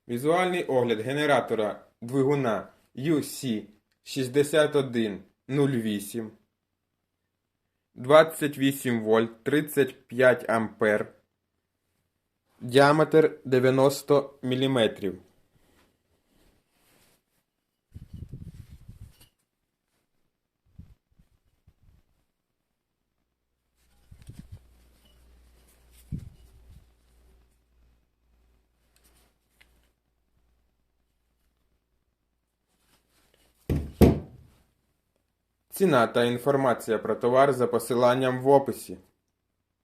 Візуальний огляд генератора двигуна UC6108, 28 вольт, 35 ампер, діаметр 90 мм. Ціна та інформація про товар за посиланням в описі.